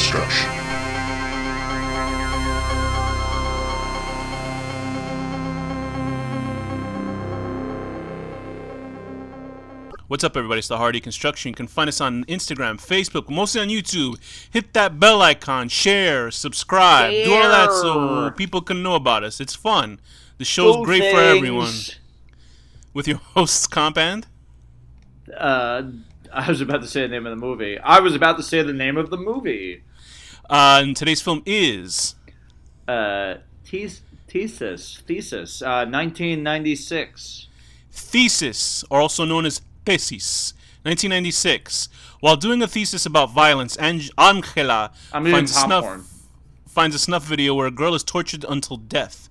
HorrorDeconstruction. What's up, everybody? It's the HorrorDeconstruction. You can find us on Instagram, Facebook, mostly on YouTube. Hit that bell icon, share, subscribe, do all that so people can know about us. It's fun. The show's great for everyone. With your hosts, Komp and? I was about to say the name of the movie. I was about to say the name of the movie. And today's film is? THESIS, 1996. THESIS, or also known as THESIS, 1996. While doing a thesis about violence, Angela finds a snuff video where a girl is tortured until death.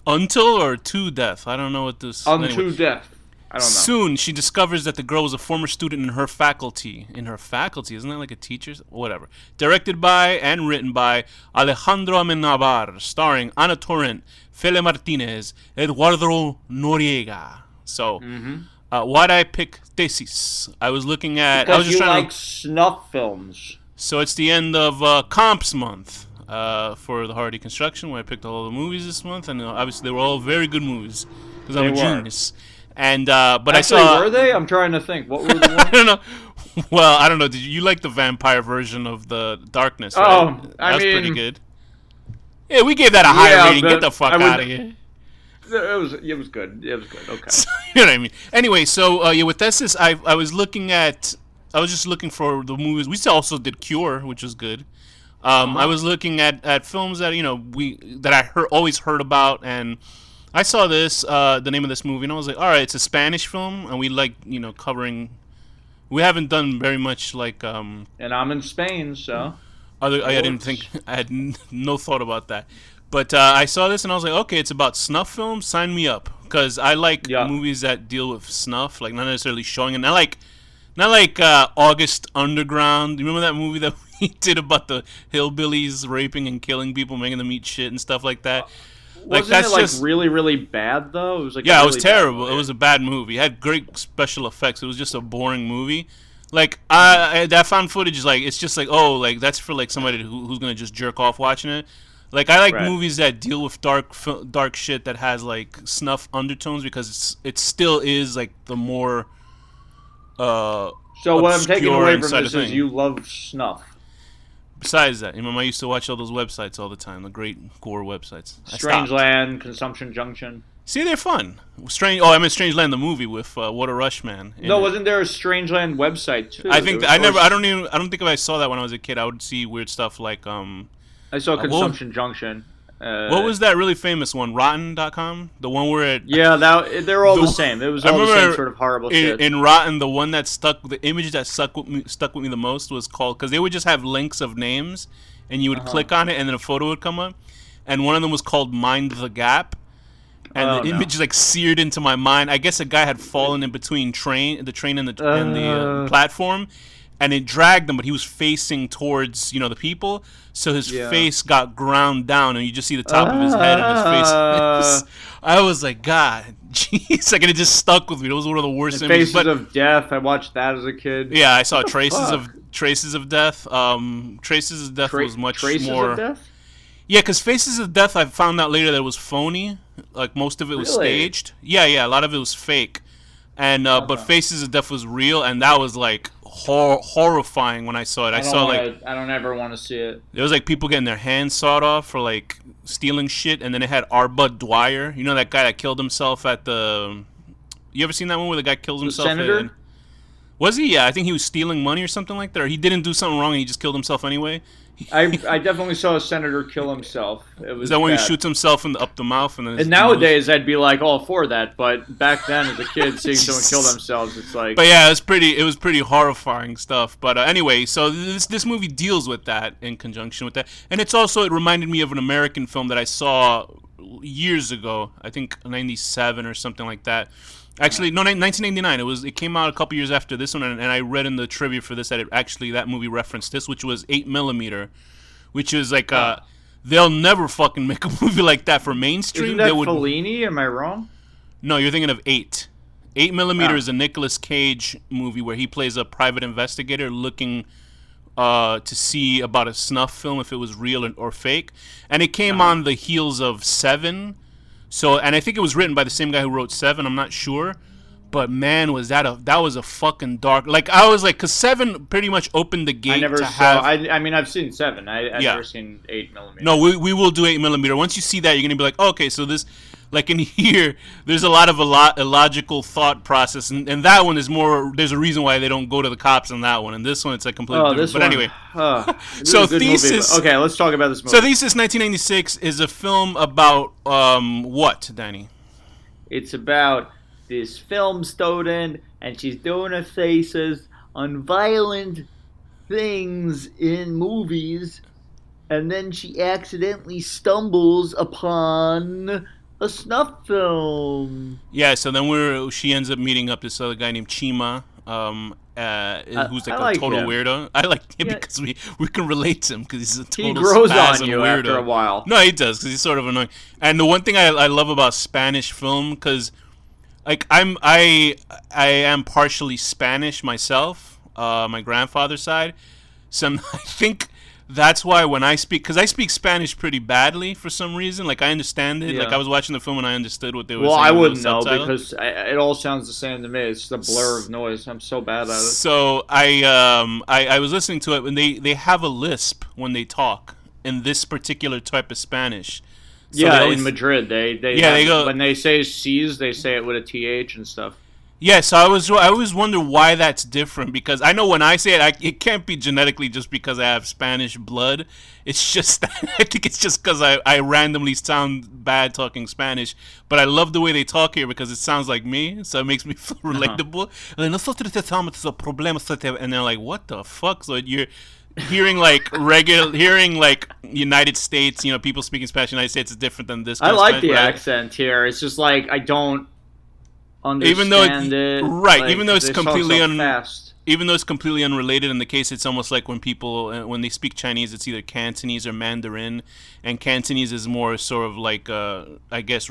Until or to death? I don't know what this... Unto death. I don't know. Soon, she discovers that the girl was a former student in her faculty. In her faculty? Isn't that like a teacher's? Whatever. Directed by and written by Alejandro Amenabar, starring Ana Torrent, Fele Martinez, Eduardo Noriega. So, why'd I pick Thesis? I was looking at... Because I was just you trying like snuff films. So it's the end of Komp's month for the HorrorDeconstruction, where I picked all the movies this month, and obviously they were all very good movies, because I'm a genius. And but actually, I saw... were they? I'm trying to think. What were the ones? I don't know. Well, I don't know. Did you like the vampire version of the Darkness? Right? Oh, that was pretty good. Yeah, we gave that a high rating. Get the fuck out of here. It was good. It was good. Okay. So, you know what I mean? Anyway, so with Thesis, I was just looking for the movies. We also did Cure, which was good. I was looking at films that I always heard about, and I saw this the name of this movie, and I was like, all right, it's a Spanish film, and we like covering. We haven't done very much like. And I'm in Spain, so. I didn't think I had no thought about that. But I saw this and I was like, okay, it's about snuff films. Sign me up, because I like movies that deal with snuff, like not necessarily showing it. Not like August Underground. You remember that movie that we did about the hillbillies raping and killing people, making them eat shit and stuff like that? Wasn't it really, really bad though? It was like it was terrible. It was a bad movie. It had great special effects. It was just a boring movie. Like that found footage is like it's just like that's for like somebody who's gonna just jerk off watching it. Like I like movies that deal with dark shit that has like snuff undertones, because it still is like the more so what I'm taking away from this is you love snuff. Besides that, I used to watch all those websites all the time, the great gore websites. Strangeland, Consumption Junction. See, they're fun. Strangeland the movie with What a Rush Man. No, wasn't there a Strangeland website too? I think I don't think if I saw that when I was a kid, I would see weird stuff like I saw Consumption Junction. What was that really famous one? Rotten.com? The one where they're all the same. It was all the same sort of horrible shit. In Rotten, the one that the image that stuck with me the most was called, because they would just have links of names, and you would click on it, and then a photo would come up, and one of them was called Mind the Gap, and the image like seared into my mind. I guess a guy had fallen in between the train and the platform, and it dragged him, but he was facing towards the people, so his face got ground down, and you just see the top of his head and his face. I was like, God, jeez, like, and it just stuck with me. It was one of the worst images. Faces of Death. I watched that as a kid. Yeah, I saw Traces of Death. Traces of Death was much Traces more. Of Death? Yeah, because Faces of Death, I found out later that it was phony. Like most of it was staged. Yeah, a lot of it was fake. And but Faces of Death was real, and that was like horrifying when I saw it. I don't ever want to see it. There was like people getting their hands sawed off for like stealing shit, and then it had R. Bud Dwyer. You know that guy that killed himself at the... You ever seen that one where the guy kills himself? The senator? Was he? Yeah, I think he was stealing money or something like that, or he didn't do something wrong and he just killed himself anyway. I definitely saw a senator kill himself. It was Is that when he shoots himself up the mouth? And nowadays I'd be like all for that, but back then as a kid seeing someone kill themselves, it's like... But yeah, it was pretty horrifying stuff. But anyway, so this movie deals with that in conjunction with that. And it reminded me of an American film that I saw years ago, I think 97 or something like that. Actually, no, 1999. It came out a couple years after this one, and I read in the trivia for this that that movie referenced this, which was 8mm, which is like they'll never fucking make a movie like that for mainstream. Isn't that Fellini? Am I wrong? No, you're thinking of 8. 8mm is a Nicolas Cage movie where he plays a private investigator looking to see about a snuff film if it was real or fake, and it came on the heels of Seven. So, and I think it was written by the same guy who wrote Seven. I'm not sure, but man, that was a fucking dark. Like I was like, because Seven pretty much opened the gate. I mean, I've seen Seven. I've never seen 8mm. No, we will do 8mm. Once you see that, you're gonna be like, oh, okay, so this. Like in here, there's a lot of illogical thought process, and that one is more. There's a reason why they don't go to the cops on that one, and this one it's like completely different. But anyway, so Thesis. Okay, let's talk about this movie. So Thesis, 1996, is a film about what, Danny? It's about this film student, and she's doing a thesis on violent things in movies, and then she accidentally stumbles upon a snuff film. Yeah, so then she ends up meeting up this other guy named Chima, who's like a total weirdo. I like him because we can relate to him because he's a total he grows spaz on you weirdo. after a while. No, he does because he's sort of annoying. And the one thing I love about Spanish film, because like I am partially Spanish myself, my grandfather's side, so I think. That's why when I speak, because I speak Spanish pretty badly for some reason. Like I understand it. Yeah. Like I was watching the film and I understood what they were saying. Well, I wouldn't know because it all sounds the same to me. It's just a blur of noise. I'm so bad at it. So I was listening to it and they have a lisp when they talk in this particular type of Spanish. So in Madrid they go when they say C's, they say it with a TH and stuff. Yeah, so I always wonder why that's different, because I know when I say it, it can't be genetically just because I have Spanish blood. It's just, I think it's just because I randomly sound bad talking Spanish, but I love the way they talk here because it sounds like me, so it makes me feel relatable. And they're like, what the fuck? So you're hearing like United States, people speaking Spanish in the United States is different than this. I like the accent here. It's just like, I don't understand even though it's completely even though it's completely unrelated. In the case, it's almost like when people when they speak Chinese, it's either Cantonese or Mandarin, and Cantonese is more sort of like I guess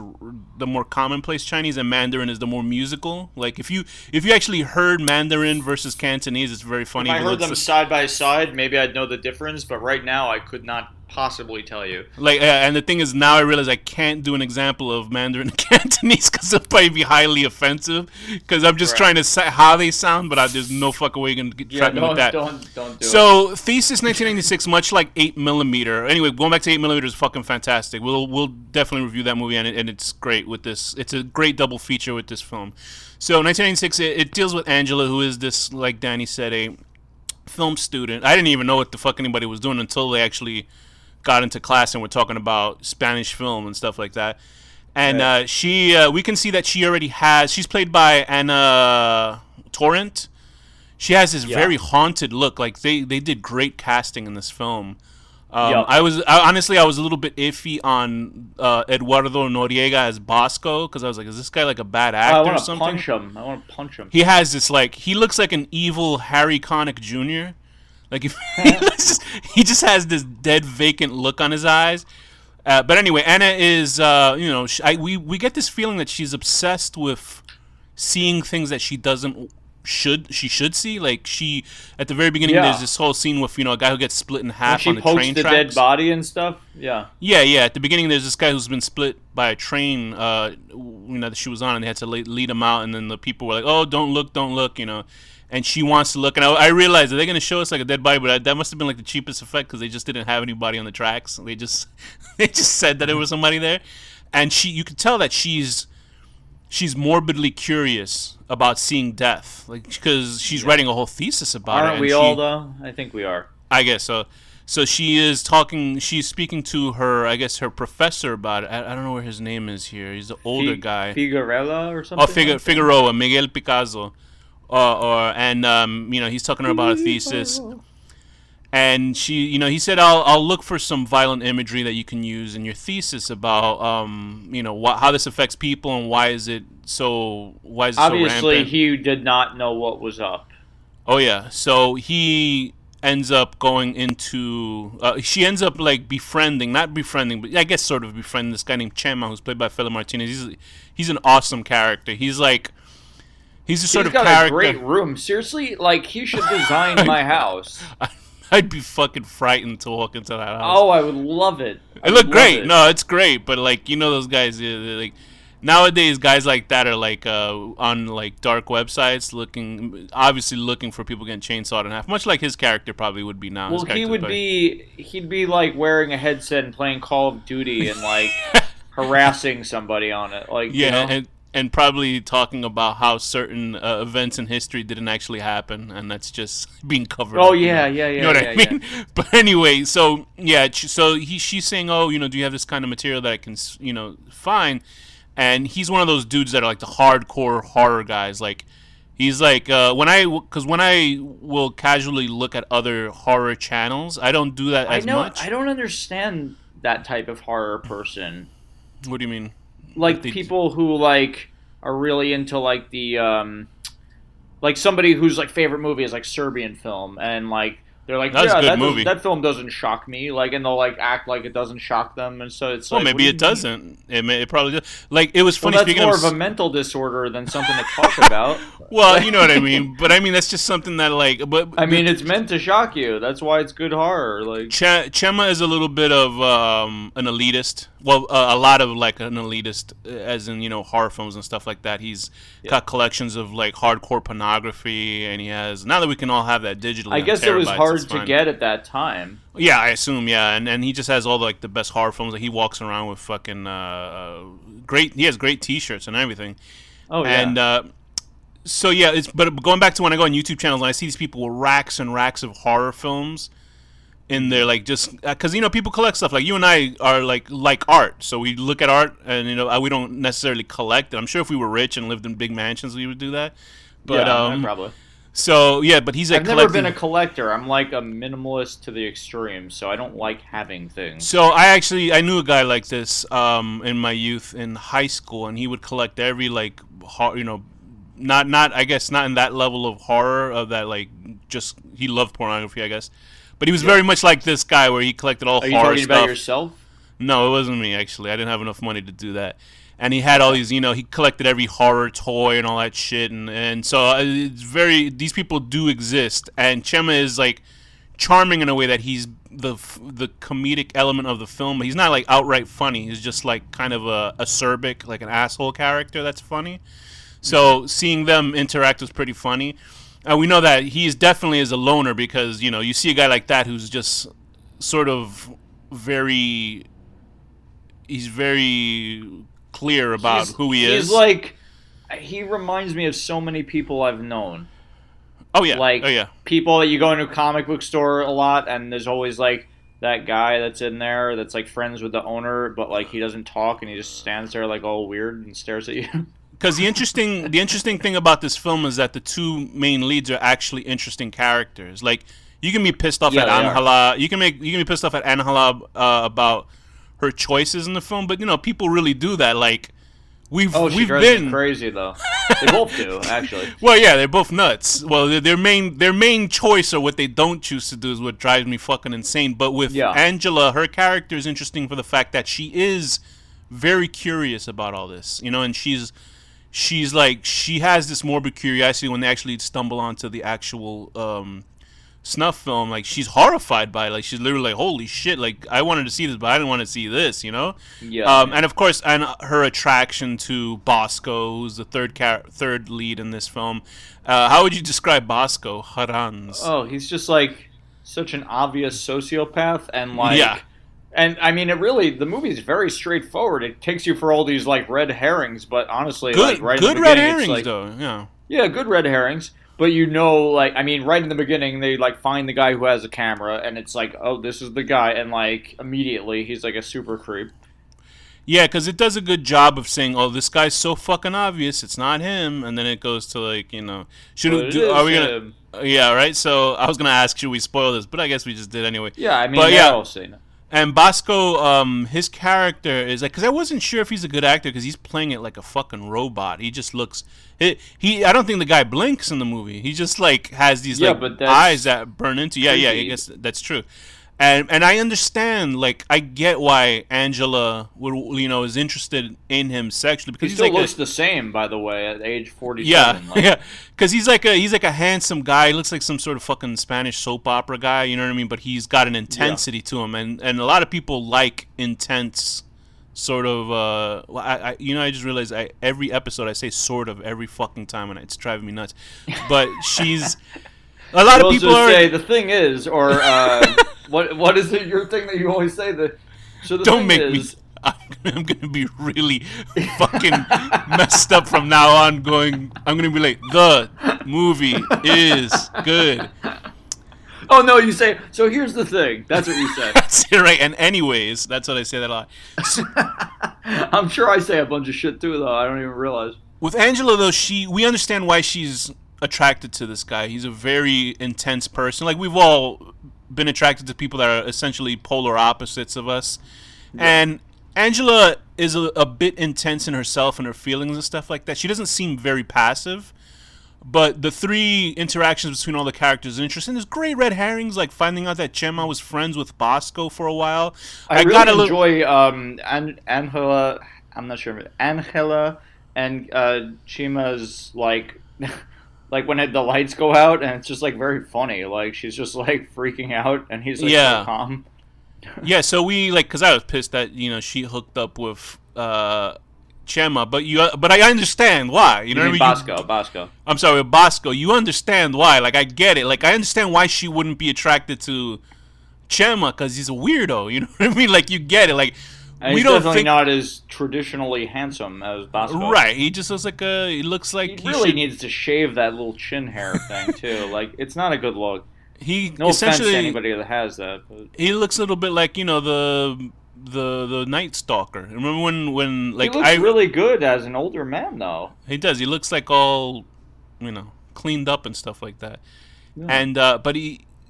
the more commonplace Chinese, and Mandarin is the more musical. Like if you actually heard Mandarin versus Cantonese, it's very funny. If I heard them side by side, maybe I'd know the difference, but right now I could not possibly tell you. Like, and the thing is, now I realize I can't do an example of Mandarin and Cantonese because it'll probably be highly offensive. Because I'm just trying to say how they sound, but there's no fucking way you're gonna trap me with that. Don't do it. So, Thesis 1996, much like 8mm. Anyway, going back to 8mm is fucking fantastic. We'll definitely review that movie, and it's great with this. It's a great double feature with this film. So, 1996, it deals with Angela, who is this, like Danny said, a film student. I didn't even know what the fuck anybody was doing until they actually got into class and we're talking about Spanish film and stuff like that. And we can see that she already she's played by Anna Torrent. She has this very haunted look. Like they did great casting in this film. I was a little bit iffy on Eduardo Noriega as Bosco because I was like, is this guy like a bad actor or something? I want to punch him. He has this he looks like an evil Harry Connick Jr. Like if he just has this dead vacant look on his eyes. But anyway, Anna is we get this feeling that she's obsessed with seeing things that she should see. Like she at the very beginning there's this whole scene with a guy who gets split in half on the train tracks. She pokes the dead body and stuff. Yeah. At the beginning there's this guy who's been split by a train that she was on, and they had to lead him out, and then the people were like, oh, don't look, and she wants to look, and I realized that they're going to show us like a dead body, but that must have been like the cheapest effect because they just didn't have anybody on the tracks. They just said that there was somebody there, and you could tell that she's morbidly curious about seeing death, like because she's writing a whole thesis about it. Aren't we all though? I think we are. I guess so. So she's speaking to her, I guess her professor about it. I don't know where his name is here. He's the older guy. Figueroa or something. Oh, Figueroa, Miguel Picasso. He's talking to her about a thesis, and he said, I'll look for some violent imagery that you can use in your thesis about, how this affects people and why is it so rampant. Obviously, he did not know what was up. Oh yeah, so he ends up going into, she ends up like not befriending, but I guess sort of befriending this guy named Chama, who's played by Fela Martinez. He's an awesome character. He's the sort of character. He's got a great room. Seriously, like he should design my house. I'd be fucking frightened to walk into that house. Oh, I would love it. It looked great. No, it's great, but like those guys, like nowadays, guys like that are like on like dark websites, obviously looking for people getting chainsawed in half, much like his character probably would be now. Well, he'd be like wearing a headset and playing Call of Duty and like harassing somebody on it, like and probably talking about how certain events in history didn't actually happen, and that's just being covered up. Oh, yeah. You know what I mean? Yeah. But anyway, so, yeah, she's saying, oh, do you have this kind of material that I can, find? And he's one of those dudes that are, like, the hardcore horror guys. Like, he's like, when I will casually look at other horror channels, I don't do that as much. I don't understand that type of horror person. What do you mean? Like people who like are really into like the like somebody whose like favorite movie is like Serbian film, and like they're like, that film doesn't shock me, like, and they'll like act like it doesn't shock them, and so it's like, maybe it doesn't. It probably does. Like, it was funny. Well, that's more of a mental disorder than something to talk about. Well, you know what I mean. But I mean, that's just something that like. But I mean, it's meant to shock you. That's why it's good horror. Like Chama is a little bit of an elitist. Well, a lot of like an elitist, as in horror films and stuff like that. He's got collections of like hardcore pornography, and he has, now that we can all have that digitally. I guess it was hard to get at that time. Yeah, I assume. Yeah, and he just has all like the best horror films. Like, he walks around with fucking great. He has great T-shirts and everything. Oh yeah. And so yeah, but going back to when I go on YouTube channels and I see these people with racks and racks of horror films in there, like, just because people collect stuff. Like, you and I are like art, so we look at art, and we don't necessarily collect it. I'm sure if we were rich and lived in big mansions, we would do that. But probably. So yeah, but he's like, I've never been a collector. I'm like a minimalist to the extreme, so I don't like having things. So I knew a guy like this in my youth in high school, and he would collect every like not I guess not in that level of horror of that, like, just he loved pornography, I guess. But he was very much like this guy where he collected all horror stuff. Are you talking about yourself? No, it wasn't me, actually. I didn't have enough money to do that. And he had all these, he collected every horror toy and all that shit. And so it's these people do exist. And Chema is, like, charming in a way that he's the comedic element of the film. He's not, like, outright funny. He's just, like, kind of a acerbic, like an asshole character that's funny. So seeing them interact was pretty funny. We know that he definitely is a loner because, you see a guy like that who's just sort of he's very clear about who he is. He's like, he reminds me of so many people I've known. Oh, yeah. Like, people that you go into a comic book store a lot, and there's always, like, that guy that's in there that's, like, friends with the owner, but, like, he doesn't talk, and he just stands there, like, all weird and stares at you. Because the interesting thing about this film is that the two main leads are actually interesting characters. Like, you can be pissed off at Angela. You can be pissed off at Angela about her choices in the film, but people really do that. Like, we've been crazy though. They both do, actually. Well, yeah, they're both nuts. Well, their main choice or what they don't choose to do is what drives me fucking insane. But with Angela, her character is interesting for the fact that she is very curious about all this, and she's like, she has this morbid curiosity when they actually stumble onto the actual Snuff film. Like, she's horrified by it. Like, she's literally like, holy shit, like, I wanted to see this, but I didn't want to see this, Yeah. And of course, and her attraction to Bosco, who's the third lead in this film. How would you describe Bosco, herrings? Oh, he's just like such an obvious sociopath, and like, and I mean, the movie is very straightforward. It takes you for all these like red herrings, but honestly, good, like, right good in the red beginning, herrings, like, though. Yeah, good red herrings. But like, I mean, right in the beginning, they like find the guy who has a camera, and it's like, oh, this is the guy, and like immediately he's like a super creep. Yeah, because it does a good job of saying, oh, this guy's so fucking obvious, it's not him, and then it goes to like, are we gonna? Yeah, right. So I was gonna ask, should we spoil this? But I guess we just did anyway. Yeah, I mean, I'll say no. And Bosco, his character is like, because I wasn't sure if he's a good actor because he's playing it like a fucking robot. He just looks, I don't think the guy blinks in the movie. He just like has these like eyes that burn into. Yeah, I guess that's true. And I understand, like, I get why Angela would, is interested in him sexually, because he still looks the same, by the way, at age 47. Yeah, yeah, because he's like a handsome guy. He looks like some sort of fucking Spanish soap opera guy. You know what I mean? But he's got an intensity to him, and a lot of people like intense sort of. I just realized every episode I say sort of every fucking time, and it's driving me nuts. But she's. A lot of people say the thing is, or what is it? Your thing that you always say that. So the don't thing make is, me. I'm gonna be really fucking messed up from now on. I'm gonna be like, the movie is good. Oh no, you say. So here's the thing. That's what you say. That's it, right? And anyways, that's what I say that a lot. I'm sure I say a bunch of shit too, though. I don't even realize. With Angela, though, we understand why she's attracted to this guy. He's a very intense person. Like, we've all been attracted to people that are essentially polar opposites of us. Yeah. And Angela is a bit intense in herself and her feelings and stuff like that. She doesn't seem very passive. But the three interactions between all the characters are interesting. There's great red herrings, like finding out that Chama was friends with Bosco for a while. I really enjoy Angela. I'm not sure. Angela and Chima's, like... Like when the lights go out, and it's just like very funny. Like she's just like freaking out, and he's like so calm. Yeah, so we because I was pissed that she hooked up with Chama, but I understand why. You know what I mean? Bosco. I'm sorry, Bosco. You understand why? Like I get it. Like I understand why she wouldn't be attracted to Chama because he's a weirdo. You know what I mean? Like you get it. Like. And he's definitely not as traditionally handsome as Bosco. Right, he just looks like he really needs to shave that little chin hair thing too. Like it's not a good look. No offense to anybody that has that. But. He looks a little bit like the Night Stalker. Remember when like he looks really good as an older man though. He does. He looks like all cleaned up and stuff like that. Yeah. And but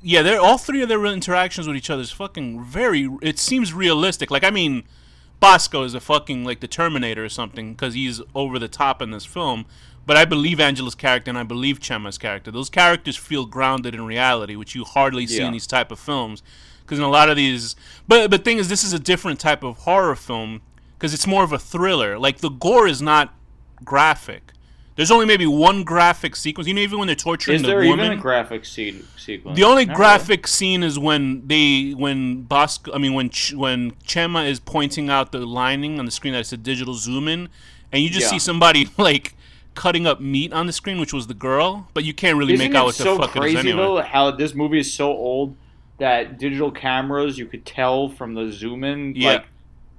they're all three of their interactions with each other is fucking it seems realistic. Like I mean. Bosco is a fucking like the Terminator or something because he's over the top in this film. But I believe Angela's character and I believe Chema's character. Those characters feel grounded in reality, which you hardly see in these type of films. Because in a lot of these, but the thing is, this is a different type of horror film because it's more of a thriller. Like the gore is not graphic. There's only maybe one graphic sequence. Even when they're torturing the woman. Is there even a graphic sequence? The only graphic scene is when Chema is pointing out the lining on the screen that it's a digital zoom in, and you just see somebody like cutting up meat on the screen, which was the girl, but you can't really make out what the fuck it is anyway. Isn't it so crazy though how this movie is so old that digital cameras you could tell from the zoom in like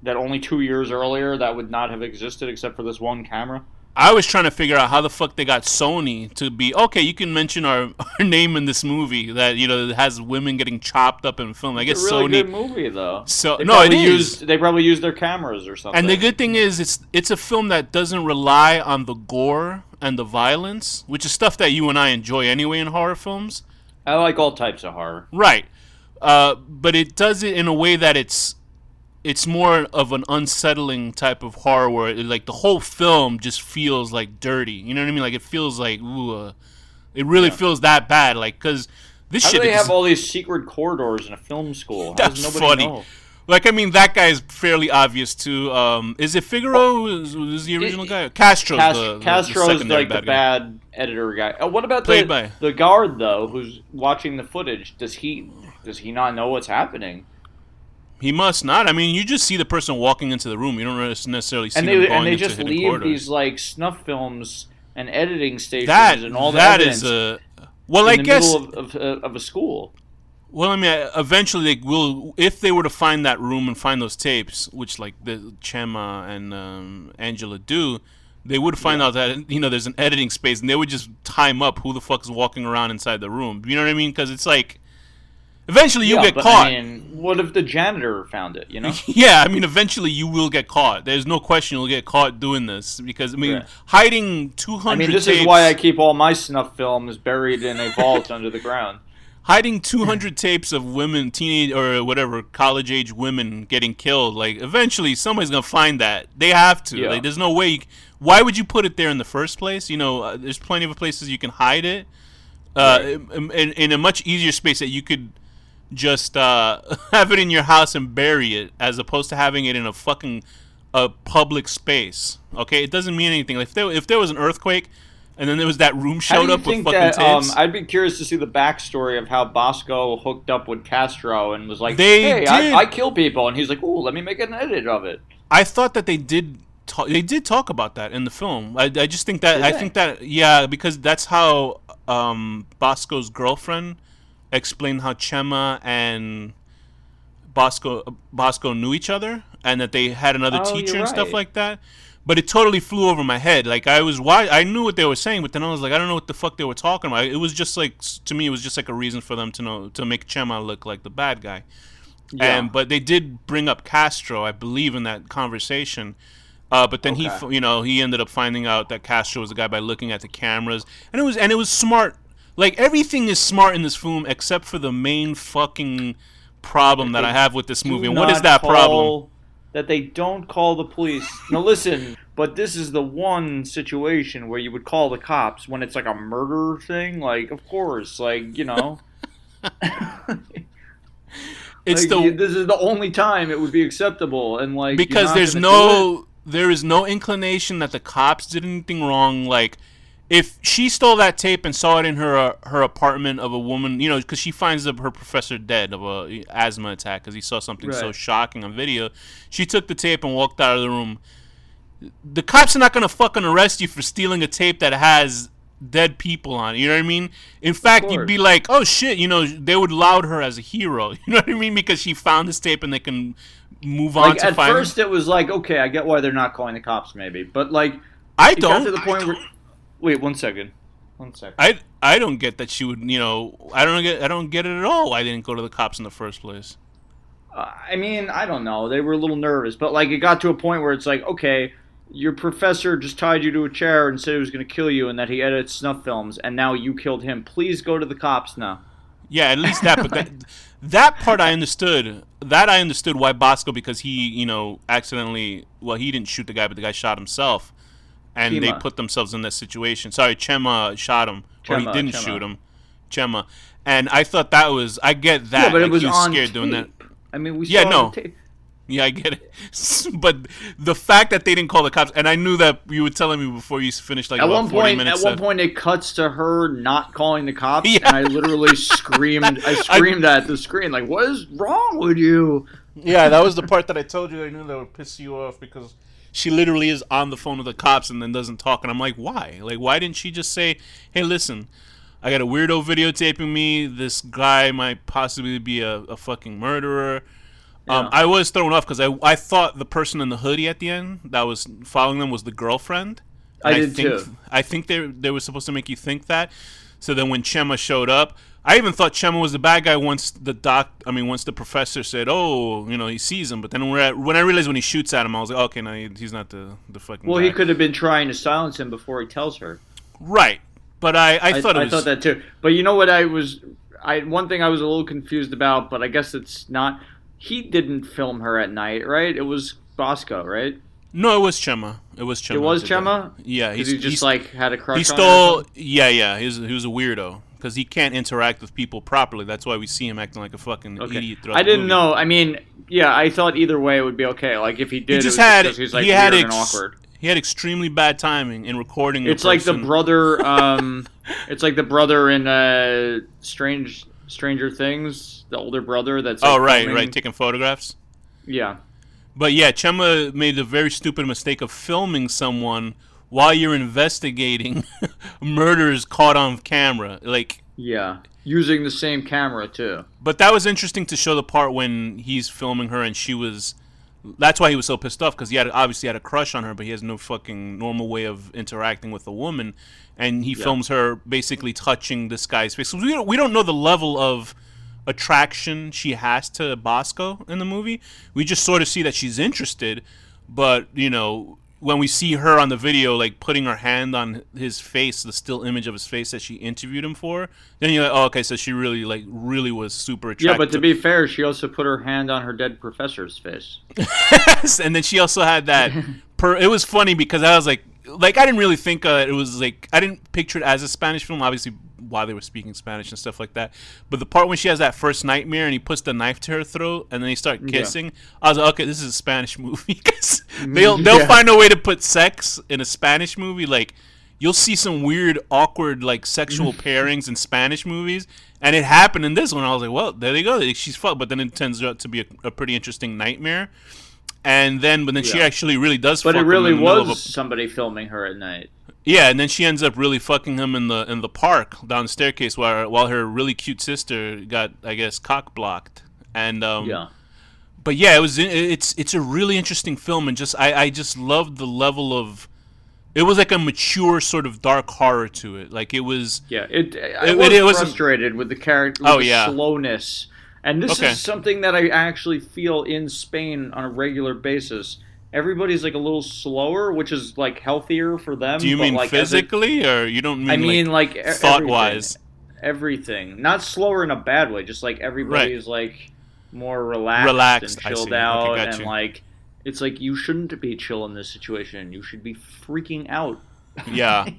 that only 2 years earlier that would not have existed except for this one camera. I was trying to figure out how the fuck they got Sony to be okay. You can mention our name in this movie that that has women getting chopped up in film. I guess it's a really Sony. Good movie though. So they probably used their cameras or something. And the good thing is it's a film that doesn't rely on the gore and the violence, which is stuff that you and I enjoy anyway in horror films. I like all types of horror. Right, but it does it in a way that it's more of an unsettling type of horror where like the whole film just feels like dirty. You know what I mean? Like it feels like it really feels that bad. Like because this How shit. do they have all these secret corridors in a film school? How That's does funny. Know? Like I mean, that guy is fairly obvious too. Is it Figaro? Is the original guy? Castro's Castro's like the bad editor guy. Oh, what about the guard though, who's watching the footage? Does he not know what's happening? He must not. I mean, you just see the person walking into the room. You don't necessarily see them going into and they just leave corridors. These like snuff films and editing stations and all that evidence in I guess middle of a school. Well, I mean, eventually they will, if they were to find that room and find those tapes, which like the Chama and Angela do, they would find out that there's an editing space, and they would just time up who the fuck is walking around inside the room. You know what I mean? Because it's like. Eventually, you get caught. I mean, what if the janitor found it, Yeah, I mean, eventually you will get caught. There's no question you'll get caught doing this. Because, I mean, hiding 200 tapes... this is why I keep all my snuff films buried in a vault under the ground. Hiding 200 tapes of women, teenage or whatever, college-age women getting killed, like, eventually somebody's going to find that. They have to. Yeah. Like, there's no way... Why would you put it there in the first place? There's plenty of places you can hide it. In a much easier space that you could... just have it in your house and bury it, as opposed to having it in a public space. Okay, it doesn't mean anything. If there was an earthquake, and then there was that room showed up with fucking tapes. I'd be curious to see the backstory of how Bosco hooked up with Castro and was like, "Hey, I kill people," and he's like, "Ooh, let me make an edit of it." I thought that they did talk about that in the film. I just think that yeah, because that's how Bosco's girlfriend explained how Chama and Bosco knew each other, and that they had another teacher and stuff like that. But it totally flew over my head. Like, I knew what they were saying, but then I was like, I don't know what the fuck they were talking about. It was just like, to me, it was just like a reason for them to make Chema look like the bad guy. Yeah. But they did bring up Castro, I believe, in that conversation. But then he ended up finding out that Castro was the guy by looking at the cameras, and it was smart. Like, everything is smart in this film except for the main fucking problem that I have with this movie. And what is that problem? That they don't call the police. Now listen, but this is the one situation where you would call the cops when it's like a murder thing. Like, of course, like, you know. This is the only time it would be acceptable, and like, because there is no inclination that the cops did anything wrong. Like, if she stole that tape and saw it in her apartment of a woman, you know, because she finds her professor dead of a asthma attack because he saw something so shocking on video. She took the tape and walked out of the room. The cops are not gonna fucking arrest you for stealing a tape that has dead people on it. You know what I mean? In fact, you'd be like, oh shit, you know, they would laud her as a hero. You know what I mean? Because she found this tape and they can move on to find. At first, it was like, okay, I get why they're not calling the cops, maybe, but like, I don't. Got to the point where. Wait, one second. I don't get that she would, you know, I don't get it at all why they didn't go to the cops in the first place. I mean, I don't know. They were a little nervous, but like, it got to a point where it's like, okay, your professor just tied you to a chair and said he was going to kill you and that he edits snuff films, and now you killed him. Please go to the cops now. Yeah, at least that. But that part I understood. That I understood why Bosco, because he, you know, accidentally, well, he didn't shoot the guy, but the guy shot himself. And they put themselves in that situation. Sorry, Chema shot him. Or he didn't shoot him. Chema. And I thought that was... I get that. Yeah, but like, it was on scared tape. Doing that. I mean, we saw it on tape. Yeah, I get it. But the fact that they didn't call the cops... And I knew that you were telling me before you finished, like, about 40 minutes. At one point, it cuts to her not calling the cops. Yeah. And I literally screamed. I screamed at the screen, like, what is wrong with you? Yeah, that was the part that I told you I knew that would piss you off, because... She literally is on the phone with the cops and then doesn't talk. And I'm like, why? Like, why didn't she just say, hey, listen, I got a weirdo videotaping me. This guy might possibly be a fucking murderer. Yeah. I was thrown off because I thought the person in the hoodie at the end that was following them was the girlfriend. I did too. I think they were supposed to make you think that. So then when Chema showed up, I even thought Chema was the bad guy once the professor said, oh, you know, he sees him. But then when I realized when he shoots at him, I was like, okay, no, he's not the fucking guy. Well, he could have been trying to silence him before he tells her. Right. But I thought I thought that too. But you know what one thing I was a little confused about, but I guess it's not. He didn't film her at night, right? It was Bosco, right? No, it was Chema. It was Chema? Yeah. He just like had a crush on her? Yeah. He was a weirdo. Because he can't interact with people properly. That's why we see him acting like a fucking idiot throughout the movie. I didn't know. I mean, yeah, I thought either way it would be okay. Like, if he did, he was like weird and awkward. He had extremely bad timing in recording. It's like the brother. It's like the brother in Stranger Things, the older brother. That's like right, taking photographs. Yeah. But yeah, Chema made the very stupid mistake of filming someone while you're investigating murders caught on camera. Like, yeah, using the same camera too. But that was interesting to show the part when he's filming her and that's why he was so pissed off, because he obviously had a crush on her, but he has no fucking normal way of interacting with a woman, and he films her basically touching this guy's face. So we don't know the level of attraction she has to Bosco in the movie. We just sort of see that she's interested, but you know, when we see her on the video, like putting her hand on his face, the still image of his face that she interviewed him for, then you're like, oh, okay, so she really was super attractive. Yeah, but to be fair, she also put her hand on her dead professor's face. And then she also had that. It was funny because I was like, like I didn't really think it was like I didn't picture it as a Spanish film. Obviously, while they were speaking Spanish and stuff like that. But the part when she has that first nightmare and he puts the knife to her throat and then they start kissing, I was like, okay, this is a Spanish movie because they'll find a way to put sex in a Spanish movie. Like you'll see some weird, awkward like sexual pairings in Spanish movies, and it happened in this one. I was like, well, there they go. She's fucked, but then it turns out to be a pretty interesting nightmare. And then, but then she actually really does. But it really was somebody filming her at night. Yeah, and then she ends up really fucking him in the park down the staircase while her really cute sister got, I guess, cock blocked. And but yeah, it's a really interesting film, and just I just loved the level of. It was like a mature sort of dark horror to it. Like it was. Yeah, I was frustrated with the character, with the slowness. And this is something that I actually feel in Spain on a regular basis. Everybody's like a little slower, which is like healthier for them. Do you mean like physically, or you don't mean? I mean like thought-wise. Everything, not slower in a bad way. Just like everybody's like more relaxed and chilled out, and like it's like you shouldn't be chill in this situation. You should be freaking out. Yeah.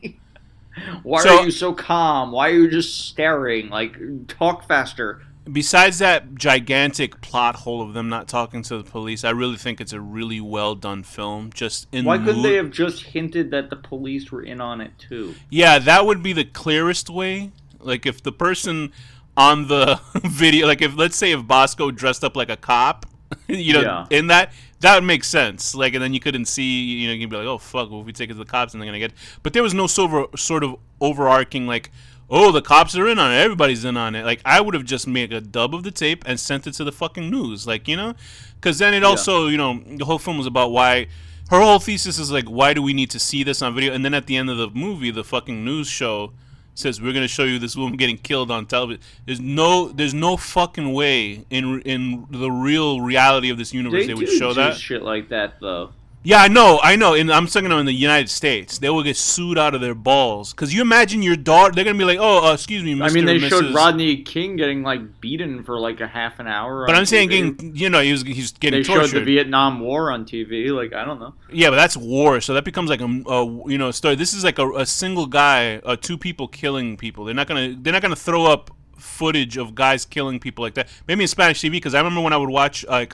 Why are you so calm? Why are you just staring? Like talk faster. Besides that gigantic plot hole of them not talking to the police, I really think it's a really well done film. Why couldn't they have just hinted that the police were in on it too? Yeah, that would be the clearest way. Like if the person on the video, like if let's say if Bosco dressed up like a cop, in that would make sense. Like, and then you couldn't see, you'd be like, oh fuck, well, if we take it to the cops, and they're gonna get. But there was no sort of overarching like. Oh, the cops are in on it. Everybody's in on it. Like, I would have just made a dub of the tape and sent it to the fucking news. Like, because then it also, the whole film was about why. Her whole thesis is like, why do we need to see this on video? And then at the end of the movie, the fucking news show says we're gonna show you this woman getting killed on television. There's no fucking way in the real reality of this universe they would show that shit like that though. Yeah, I know. And I'm talking about in the United States. They will get sued out of their balls. Because you imagine your daughter, they're going to be like, oh, excuse me, Mr. I mean, they showed Rodney King getting, like, beaten for, like, a half an hour. But I'm saying, he's getting tortured. They showed the Vietnam War on TV. Like, I don't know. Yeah, but that's war. So that becomes like a story. This is like a single guy, two people killing people. They're not gonna throw up footage of guys killing people like that. Maybe in Spanish TV, because I remember when I would watch, like,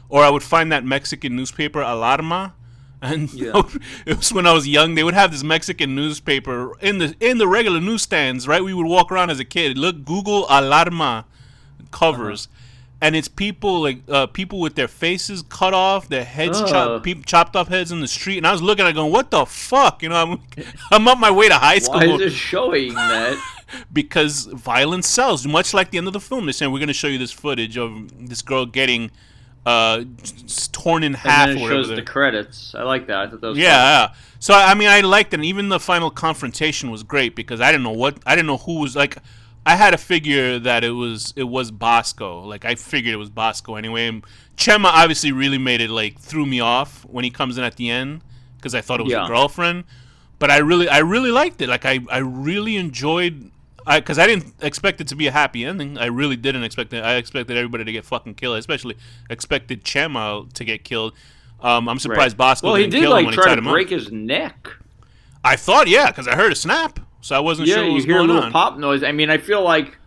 or I would find that Mexican newspaper, Alarma, and it was when I was young. They would have this Mexican newspaper in the regular newsstands, right? We would walk around as a kid. Look, Google Alarma covers, and it's people like people with their faces cut off, their heads chopped off heads in the street. And I was looking at it going, what the fuck? I'm on my way to high school. Why is it showing that? Because violence sells. Much like the end of the film, they're saying we're going to show you this footage of this girl getting torn in half. And then it shows the credits. I like that. I thought that was fun. So I mean, I liked it. And even the final confrontation was great because I didn't know who was like. I had to figure that it was Bosco. Like I figured it was Bosco anyway. And Chama obviously really made it like threw me off when he comes in at the end because I thought it was a girlfriend. But I really liked it. Like I really enjoyed. Because I didn't expect it to be a happy ending. I really didn't expect it. I expected everybody to get fucking killed. I especially expected Chama to get killed. I'm surprised Bosco didn't kill him when he tied him up. Well, he did try to break his neck. I thought, because I heard a snap. So I wasn't sure what was going on. Yeah, you hear a little pop noise. I mean, I feel like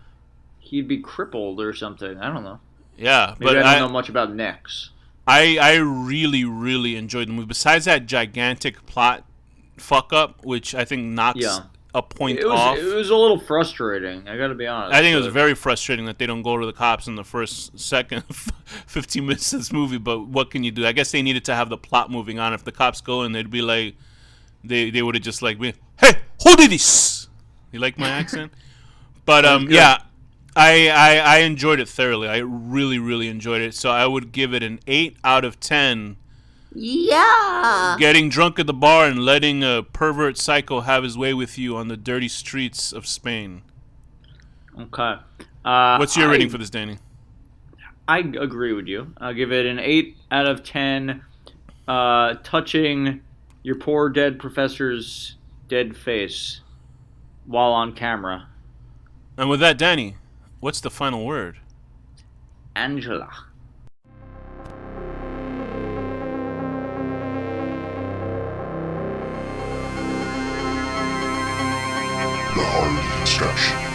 he'd be crippled or something. I don't know. Yeah. Maybe I don't know much about necks. I really, really enjoyed the movie. Besides that gigantic plot fuck-up, which I think knocks... a point off. It was a little frustrating. I gotta be honest. I think it was very frustrating that they don't go to the cops in the first 15 minutes of this movie. But what can you do? I guess they needed to have the plot moving on. If the cops go in, they'd be like, they would have just like, hey, who did this? You like my accent? But I enjoyed it thoroughly. I really, really enjoyed it. So I would give it an 8 out of 10. Yeah. Getting drunk at the bar and letting a pervert psycho have his way with you on the dirty streets of Spain. Okay. What's your rating for this, Danny? I agree with you. I'll give it an 8 out of 10. Touching your poor dead professor's dead face while on camera. And with that, Danny, what's the final word? Angela. the horror deconstruction.